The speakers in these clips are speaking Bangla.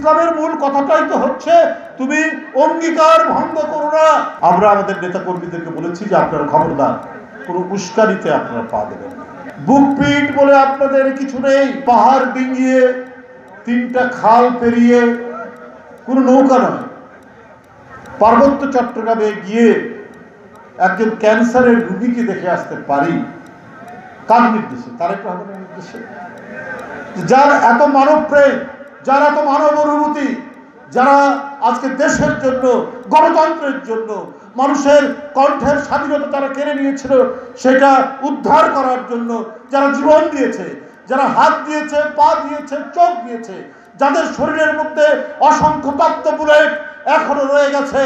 ইসলামের মূল কথাটাই তো হচ্ছে তুমি অঙ্গীকার ভঙ্গ করো না। আমরা আমাদের নেতা কর্মীদেরকে বলেছি যে আপনারা খবরদার কোনো উস্কানিতে আপনারা পা দেবেন না। বুকপিট বলে আপনাদের কিছু নেই। পাহাড় ডিঙিয়ে 3টা খাল পেরিয়ে কোনো নৌকা নয়, পার্বত্য চট্টগ্রামে গিয়ে একজন ক্যান্সারের রোগীকে দেখে আসতে পারি কার নির্দেশে? তারেক রহমানের নির্দেশে। যার এত মানব প্রেম, যার এত মানব অনুভূতি, যারা আজকে দেশের জন্য, গণতন্ত্রের জন্য, মানুষের কণ্ঠের স্বাধীনতা তারা কেড়ে নিয়েছিল সেটা উদ্ধার করার জন্য যারা জীবন দিয়েছে, যারা হাত দিয়েছে, পা দিয়েছে, চোখ দিয়েছে, যাদের শরীরের মধ্যে অসংখ্য তত্ত্ব বুলেট এখনো রয়ে গেছে,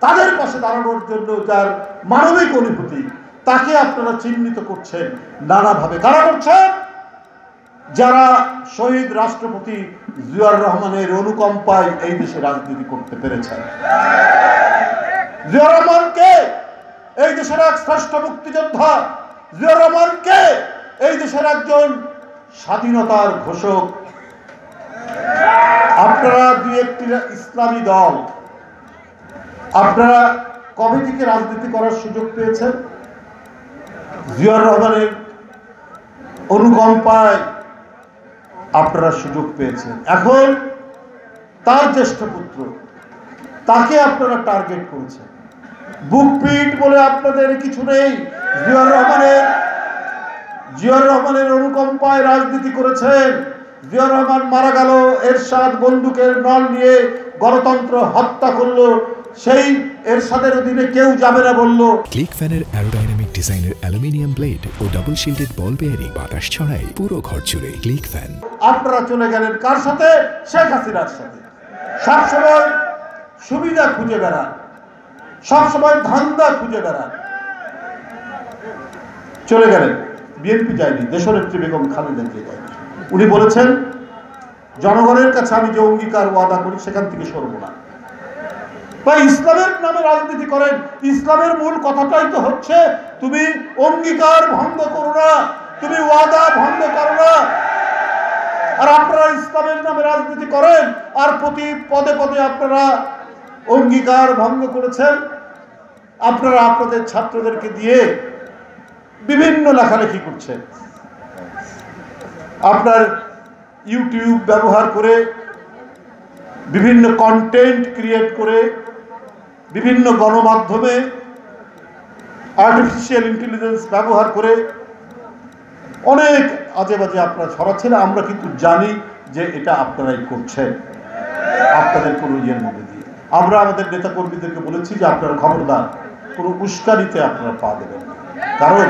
তাদের পাশে দাঁড়ানোর জন্য যার মানবিক অনুভূতি, তাকে আপনারা চিহ্নিত করছেন নানাভাবে। কারা করছেন? যারা শহীদ রাষ্ট্রপতি জিয়াউর রহমানের অনুকম্পায় এই দেশে রাজনীতি করতে পেরেছেন। জিয়াউর রহমানকে এই দেশের এক শ্রেষ্ঠ মুক্তিযোদ্ধা, জিয়াউর রহমানকে এই দেশের একজন স্বাধীনতার ঘোষক। আপনারা দুই একটি ইসলামী দল, আপনারা কবে থেকে রাজনীতি করার সুযোগ পেয়েছেন? জিয়াউর রহমানের অনুকম্পায় আপনারা সুযোগ পেয়েছেন। এখন তার জ্যেষ্ঠ পুত্র, তাকে আপনারা টার্গেট করেছেন। বুকপিট বলে আপনাদের কিছু নেই। জিয়াউর রহমানের অনুকম্পায় রাজনীতি করেছেন। জিয়াউর রহমান মারা গেল, এরশাদ বন্দুকের নল নিয়ে গণতন্ত্র হত্যা করলো, সেই এরশাদের অধীনে কেউ যাবে না বললো। ক্লিক ফ্যানের অ্যারোডাইনামিক ডিজাইনের aluminium blade O double shielded বল বেয়ারিং বাতাস ছড়ায় পুরো ঘর জুড়ে। Click fan. আপনারা চলে গেলেন কার সাথে? শেখ হাসিনার সাথে। সবসময় সুবিধা খুঁজে বেড়ান, সবসময় ধান্দা খুঁজে বেড়ান। চলে গেলেন, বিএনপি যায়নি, দেশনেত্রী বেগম খালেদা জিয়া যায়নি। উনি বলেছেন জনগণের কাছে আমি যে অঙ্গীকার ওয়াদা করি সেখান থেকে সরব না। ভাই, ইসলামের নামে রাজনীতি করেন, ইসলামের মূল কথাটাই তো হচ্ছে তুমি অঙ্গীকার ভঙ্গ করো না, তুমি ওয়াদা ভঙ্গ করো না। আর আপনারা ইসলামের নামে রাজনীতি করেন আর প্রতি পদে পদে আপনারা অঙ্গীকার ভঙ্গ করেছেন। আপনারা আপনাদের ছাত্রদেরকে দিয়ে বিভিন্ন লেখালেখি করছেন, আপনার ইউটিউব ব্যবহার করে, বিভিন্ন কন্টেন্ট ক্রিয়েট করে, বিভিন্ন গণমাধ্যমে আর্টিফিশিয়াল ইন্টেলিজেন্স ব্যবহার করে অনেক আজে বাজে আপনারা ছড়াচ্ছেন। আমরা কিন্তু জানি যে এটা আপনারাই করছেন আপনাদের কোনো ইয়ের মধ্যে দিয়ে। আমরা আমাদের নেতা কর্মীদেরকে বলেছি যে আপনারা খবরদার কোনো উস্কানিতে আপনারা পা দেবেন না, কারণ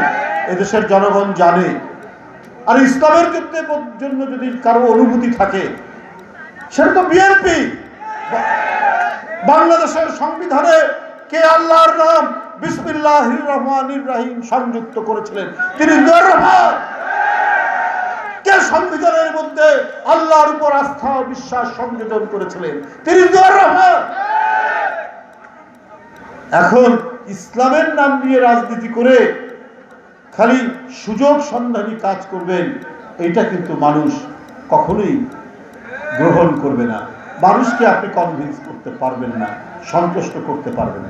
এদেশের জনগণ জানে। আর ইসলামের জন্য যদি কারো অনুভূতি থাকে সেটা তো বিএনপি। বাংলাদেশের সংবিধানে কে আল্লাহর নাম বিসমিল্লাহির রহমানির রহিম সংযুক্ত করেছিলেন? তিনি জিয়াউর রহমান। কে সংবিধানের মধ্যে আল্লাহর উপর আস্থা ও বিশ্বাস সংযোজন করেছিলেন? তিনি জিয়াউর রহমান। এখন ইসলামের নাম নিয়ে রাজনীতি করে খালি সুযোগ সন্ধানী কাজ করবেন, এইটা কিন্তু মানুষ কখনোই গ্রহণ করবে না। মানুষকে আপনি কনভিন্স করতে পারবেন না, সন্তুষ্ট করতে পারবেন না।